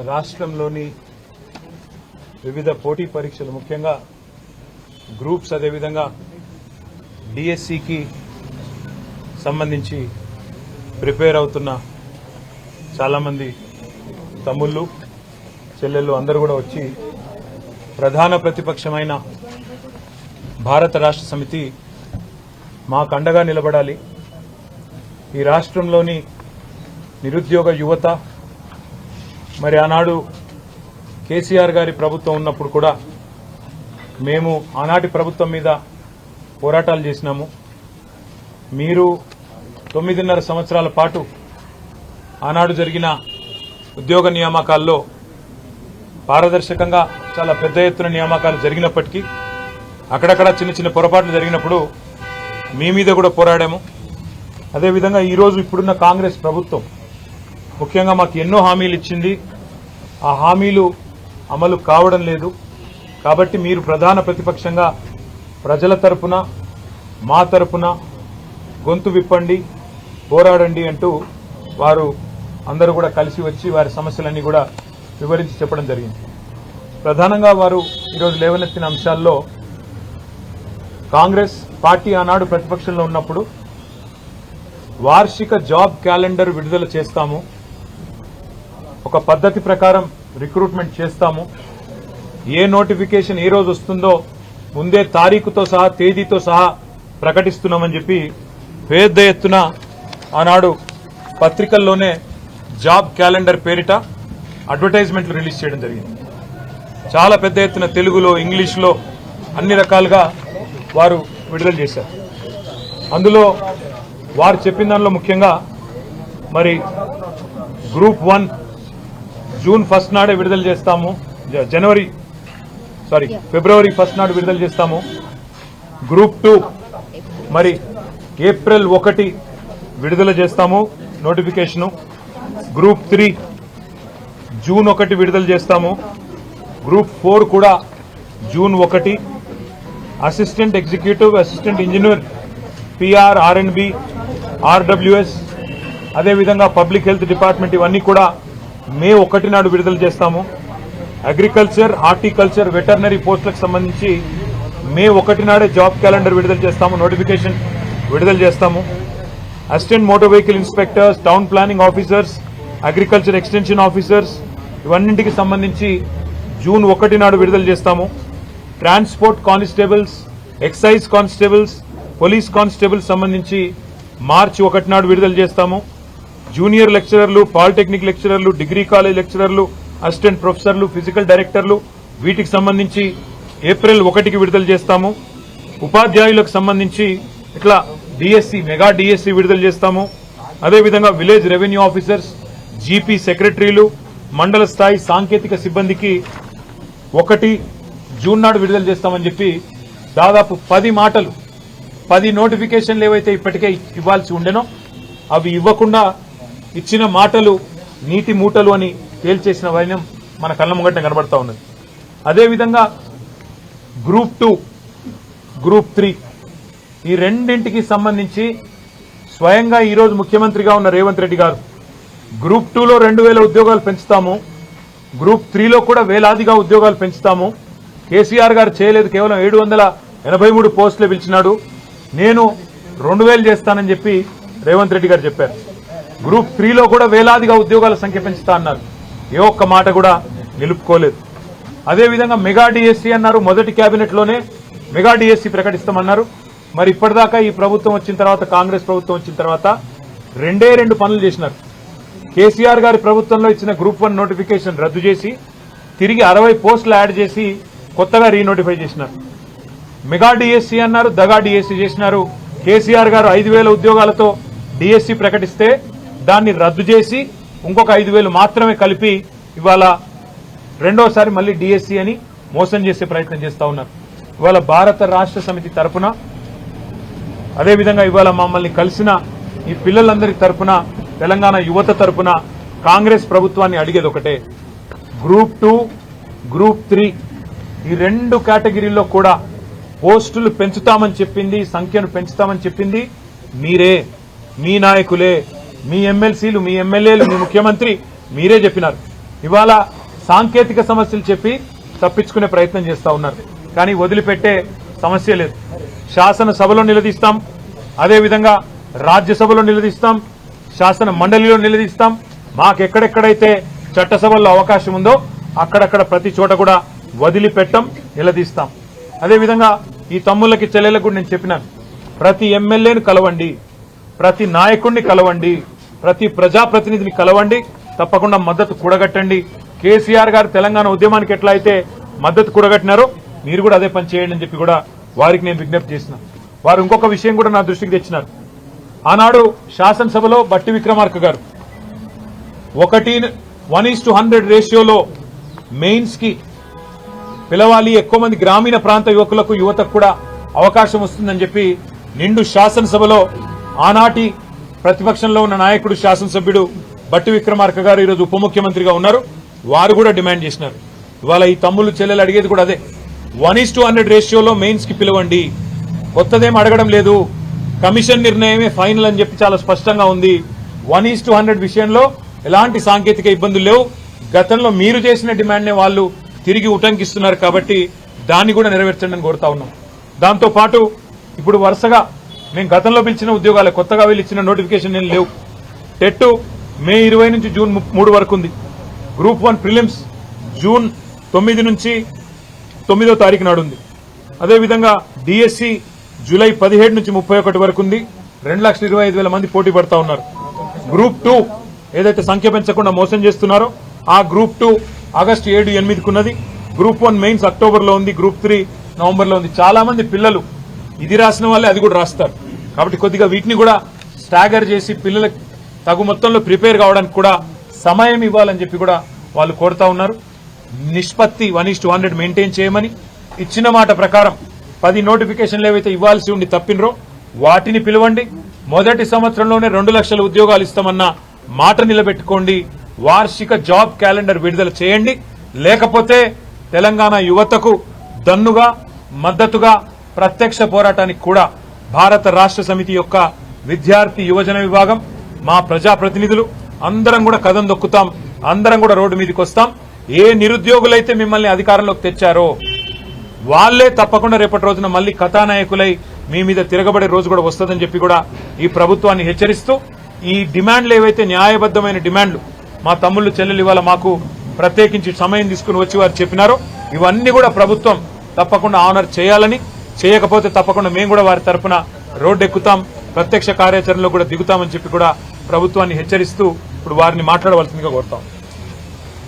రాష్ట్రంలోని వివిధ పోటీ పరీక్షలు ముఖ్యంగా గ్రూప్స్ అదేవిధంగా డిఎస్సికి సంబంధించి ప్రిపేర్ అవుతున్న చాలామంది తమ్ముళ్ళు చెల్లెళ్ళు అందరూ కూడా వచ్చి ప్రధాన ప్రతిపక్షమైన భారత రాష్ట్ర సమితి మాకు అండగా నిలబడాలి. ఈ రాష్ట్రంలోని నిరుద్యోగ యువత మరి ఆనాడు కేసీఆర్ గారి ప్రభుత్వం ఉన్నప్పుడు కూడా మేము ఆనాటి ప్రభుత్వం మీద పోరాటాలు చేసినాము. మీరు 9.5 సంవత్సరాల పాటు ఆనాడు జరిగిన ఉద్యోగ నియామకాల్లో పారదర్శకంగా చాలా పెద్ద ఎత్తున నియామకాలు జరిగినప్పటికీ అక్కడక్కడ చిన్న చిన్న పొరపాట్లు జరిగినప్పుడు మీ మీద కూడా పోరాడాము. అదేవిధంగా ఈరోజు ఇప్పుడున్న కాంగ్రెస్ ప్రభుత్వం ముఖ్యంగా మాకు ఎన్నో హామీలు ఇచ్చింది. ఆ హామీలు అమలు కావడం లేదు. కాబట్టి మీరు ప్రధాన ప్రతిపక్షంగా ప్రజల తరపున మా తరపున గొంతు విప్పండి, పోరాడండి అంటూ వారు అందరూ కూడా కలిసి వచ్చి వారి సమస్యలన్నీ కూడా వివరించి చెప్పడం జరిగింది. ప్రధానంగా వారు ఈరోజు లేవనెత్తిన అంశాల్లో కాంగ్రెస్ పార్టీ ఆనాడు ప్రతిపక్షంలో ఉన్నప్పుడు వార్షిక జాబ్ క్యాలెండర్ విడుదల చేస్తాము, ఒక పద్ధతి ప్రకారం రిక్రూట్మెంట్ చేస్తాము, ఏ నోటిఫికేషన్ ఏ రోజు వస్తుందో ముందే తారీఖుతో సహా తేదీతో సహా ప్రకటిస్తున్నామని చెప్పి పెద్ద ఎత్తున ఆనాడు పత్రికల్లోనే జాబ్ క్యాలెండర్ పేరిట అడ్వర్టైజ్మెంట్లు రిలీజ్ చేయడం జరిగింది. చాలా పెద్ద ఎత్తున తెలుగులో ఇంగ్లీష్లో అన్ని రకాలుగా వారు విడుదల చేశారు. అందులో వారు చెప్పిన దానిలో ముఖ్యంగా మరి గ్రూప్ 1 జూన్ 1 నాడే విడుదల చేస్తాము, ఫిబ్రవరి 1 నాడు విడుదల చేస్తాము. గ్రూప్ 2 మరి ఏప్రిల్ 1 విడుదల చేస్తాము నోటిఫికేషను. గ్రూప్ 3 జూన్ 1 విడుదల చేస్తాము. గ్రూప్ 4 కూడా June 1. Assistant executive, assistant engineer, PR, ఆర్ఎండ్బి, ఆర్డబ్ల్యూఎస్ అదేవిధంగా పబ్లిక్ హెల్త్ డిపార్ట్మెంట్ ఇవన్నీ కూడా మే 1 నాడు విడుదల చేస్తాము. అగ్రికల్చర్, హార్టికల్చర్, వెటర్నరీ పోస్టులకు సంబంధించి మే 1 నాడే జాబ్ క్యాలెండర్ విడుదల చేస్తాము, నోటిఫికేషన్ విడుదల చేస్తాము. Assistant motor vehicle inspectors, town planning officers, agriculture extension officers ఇవన్నింటికి సంబంధించి జూన్ 1 నాడు విడుదల చేస్తాము. Transport constables, excise constables, police constables సంబంధించి మార్చి 1 నాడు విడుదల చేస్తాము. జూనియర్ లెక్చరర్లు, పాలిటెక్నిక్ లెక్చరర్లు, డిగ్రీ కాలేజ్ లెక్చరర్లు, అసిస్టెంట్ ప్రొఫెసర్లు, ఫిజికల్ డైరెక్టర్లు వీటికి సంబంధించి ఏప్రిల్ 1కి విడుదల చేస్తాము. ఉపాధ్యాయులకు సంబంధించి ఇట్లా డిఎస్సి, మెగా డిఎస్సి విడుదల చేస్తాము. అదేవిధంగా విలేజ్ రెవెన్యూ ఆఫీసర్స్, జీపీ సెక్రటరీలు, మండల స్థాయి సాంకేతిక సిబ్బందికి 1 జూన్ నాడు విడుదల చేస్తామని చెప్పి దాదాపు 10 నోటిఫికేషన్లు ఏవైతే ఇప్పటికే ఇవ్వాల్సి ఉండేనో అవి ఇవ్వకుండా ఇచ్చిన మాటలు నీటి మూటలు అని తేల్చేసిన వైనం మన కళ్ళ ముంగట కనబడతా ఉన్నది. అదేవిధంగా గ్రూప్ 2, గ్రూప్ 3 ఈ రెండింటికి సంబంధించి స్వయంగా ఈరోజు ముఖ్యమంత్రిగా ఉన్న రేవంత్ రెడ్డి గారు గ్రూప్ 2లో 2000 ఉద్యోగాలు పెంచుతాము, గ్రూప్ 3లో కూడా వేలాదిగా ఉద్యోగాలు పెంచుతాము. కేసీఆర్ గారు చేయలేదు, కేవలం 783 పోస్టులు పిలిచినాడు, నేను 2000 చేస్తానని చెప్పి రేవంత్ రెడ్డి గారు చెప్పారు. గ్రూప్ 3లో కూడా వేలాదిగా ఉద్యోగాల సంఖ్య పెంచుతా అన్నారు, ఏ ఒక్క మాట కూడా నిలుపుకోలేదు. అదేవిధంగా మెగా డిఎస్సీ అన్నారు, మొదటి కేబినెట్లోనే మెగా డిఎస్సీ ప్రకటిస్తామన్నారు. మరి ఇప్పటిదాకా ఈ ప్రభుత్వం వచ్చిన తర్వాత, కాంగ్రెస్ ప్రభుత్వం వచ్చిన తర్వాత 2 పనులు చేసినారు. కేసీఆర్ గారి ప్రభుత్వంలో ఇచ్చిన గ్రూప్ 1 నోటిఫికేషన్ రద్దు చేసి తిరిగి 60 పోస్టులు యాడ్ చేసి కొత్తగా రీనోటిఫై చేసినారు. మెగా డిఎస్సీ అన్నారు, దగా డిఎస్సీ చేసినారు. కేసీఆర్ గారు 5000 ఉద్యోగాలతో డిఎస్సీ ప్రకటిస్తే దాన్ని రద్దు చేసి ఇంకొక 5000 మాత్రమే కలిపి ఇవాళ రెండోసారి మళ్లీ డిఎస్సీ అని మోసం చేసే ప్రయత్నం చేస్తా ఉన్నారు. ఇవాళ భారత రాష్ట్ర సమితి తరపున అదేవిధంగా ఇవాళ మమ్మల్ని కలిసిన ఈ పిల్లలందరి తరపున, తెలంగాణ యువత తరపున కాంగ్రెస్ ప్రభుత్వాన్ని అడిగేది ఒకటే, గ్రూప్ 2, గ్రూప్ 3 ఈ 2 కేటగిరీల్లో కూడా పోస్టులు పెంచుతామని చెప్పింది, సంఖ్యను పెంచుతామని చెప్పింది మీరే, మీ నాయకులే, మీ ఎమ్మెల్సీలు, మీ ఎమ్మెల్యేలు, మీ ముఖ్యమంత్రి మీరే చెప్పినారు. ఇవాళ సాంకేతిక సమస్యలు చెప్పి తప్పించుకునే ప్రయత్నం చేస్తా ఉన్నారు. కానీ వదిలిపెట్టే సమస్య లేదు. శాసనసభలో నిలదీస్తాం, అదేవిధంగా రాజ్యసభలో నిలదీస్తాం, శాసన మండలిలో నిలదీస్తాం. మాకెక్కడెక్కడైతే చట్టసభల్లో అవకాశం ఉందో అక్కడక్కడ ప్రతి చోట కూడా వదిలిపెట్టం, నిలదీస్తాం. అదేవిధంగా ఈ తమ్ముళ్ళకి చెల్లెలకు కూడా నేను చెప్పినాను, ప్రతి ఎమ్మెల్యేను కలవండి, ప్రతి నాయకుడిని కలవండి, ప్రతి ప్రజాప్రతినిధిని కలవండి, తప్పకుండా మద్దతు కూడగట్టండి. కేసీఆర్ గారు తెలంగాణ ఉద్యమానికి ఎట్లా అయితే మద్దతు కూడగట్టినారో మీరు కూడా అదే పని చేయండి అని చెప్పి కూడా వారికి నేను విజ్ఞప్తి చేసిన. వారు ఇంకొక విషయం కూడా నా దృష్టికి తెచ్చినారు. ఆనాడు శాసనసభలో బట్టి విక్రమార్క గారు 1:100 రేషియోలో మెయిన్స్ కి పిలవాలి, ఎక్కువ మంది గ్రామీణ ప్రాంత యువకులకు యువతకు కూడా అవకాశం వస్తుందని చెప్పి నిండు శాసనసభలో ఆనాటి ప్రతిపక్షంలో ఉన్న నాయకుడు శాసనసభ్యుడు బట్టి విక్రమార్క గారు ఈరోజు ఉప ముఖ్యమంత్రిగా ఉన్నారు, వారు కూడా డిమాండ్ చేసినారు. ఇవాళ ఈ తమ్ముళ్ళు చెల్లెలు అడిగేది కూడా అదే, 1:100 రేషియోలో మెయిన్స్ కి పిలవండి. కొత్తదేం అడగడం లేదు, కమిషన్ నిర్ణయమే ఫైనల్ అని చెప్పి చాలా స్పష్టంగా ఉంది. 1:100 విషయంలో ఎలాంటి సాంకేతిక ఇబ్బందులు లేవు. గతంలో మీరు చేసిన డిమాండ్ నే వాళ్ళు తిరిగి ఉటంకిస్తున్నారు కాబట్టి దాన్ని కూడా నెరవేర్చండి అని కోరుతా ఉన్నాం. దాంతో పాటు ఇప్పుడు వరుసగా మేము గతంలో పిలిచిన ఉద్యోగాలు కొత్తగా వీళ్ళు ఇచ్చిన నోటిఫికేషన్ ఏం లేవు. టెట్ మే 20 నుంచి జూన్ 3 వరకు ఉంది. గ్రూప్ 1 ప్రిలిమ్స్ జూన్ 9 నుంచి 9వ తారీఖు నాడు ఉంది. అదేవిధంగా డిఎస్సి జూలై 17 నుంచి 31 వరకు ఉంది. 2,25,000 మంది పోటీ పడతా ఉన్నారు. గ్రూప్ 2 ఏదైతే సంఖ్య పెంచకుండా మోసం చేస్తున్నారో ఆ గ్రూప్ 2 ఆగస్టు 7, 8కు ఉన్నది. గ్రూప్ 1 మెయిన్స్ అక్టోబర్లో ఉంది. గ్రూప్ 3 నవంబర్లో ఉంది. చాలా మంది పిల్లలు ఇది రాసిన వాళ్ళే అది కూడా రాస్తారు. కాబట్టి కొద్దిగా వీటిని కూడా స్టాగర్ చేసి పిల్లలకు తగు మొత్తంలో ప్రిపేర్ కావడానికి కూడా సమయం ఇవ్వాలని చెప్పి కూడా వాళ్ళు కోరుతా ఉన్నారు. నిష్పత్తి 1:100 మెయింటైన్ చేయమని ఇచ్చిన మాట ప్రకారం 10 నోటిఫికేషన్లు ఏవైతే ఇవ్వాల్సి ఉండి తప్పినరో వాటిని పిలవండి. మొదటి సంవత్సరంలోనే 2 లక్షల ఉద్యోగాలు ఇస్తామన్న మాట నిలబెట్టుకోండి. వార్షిక జాబ్ క్యాలెండర్ విడుదల చేయండి. లేకపోతే తెలంగాణ యువతకు దన్నుగా మద్దతుగా ప్రత్యక్ష పోరాటానికి కూడా భారత రాష్ట్ర సమితి యొక్క విద్యార్థి యువజన విభాగం, మా ప్రజాప్రతినిధులు అందరం కూడా కదం దొక్కుతాం. అందరం కూడా రోడ్డు మీదకి వస్తాం. ఏ నిరుద్యోగులైతే మిమ్మల్ని అధికారంలోకి తెచ్చారో వాళ్లే తప్పకుండా రేపటి రోజున మళ్లీ కథానాయకులై మీ మీద తిరగబడే రోజు కూడా వస్తుందని చెప్పి కూడా ఈ ప్రభుత్వాన్ని హెచ్చరిస్తూ, ఈ డిమాండ్లు ఏవైతే న్యాయబద్దమైన డిమాండ్లు మా తమ్ముళ్లు చెల్లెలు ఇవాళ మాకు ప్రత్యేకించి సమయం తీసుకుని వచ్చి వారు చెప్పినారో ఇవన్నీ కూడా ప్రభుత్వం తప్పకుండా ఆనర్ చేయాలని, చేయకపోతే తప్పకుండా మేము కూడా వారి తరఫున రోడ్డెక్కుతాం, ప్రత్యక్ష కార్యాచరణలో కూడా దిగుతామని చెప్పి కూడా ప్రభుత్వాన్ని హెచ్చరిస్తూ ఇప్పుడు వారిని మాట్లాడవలసిందిగా కోరుతాం.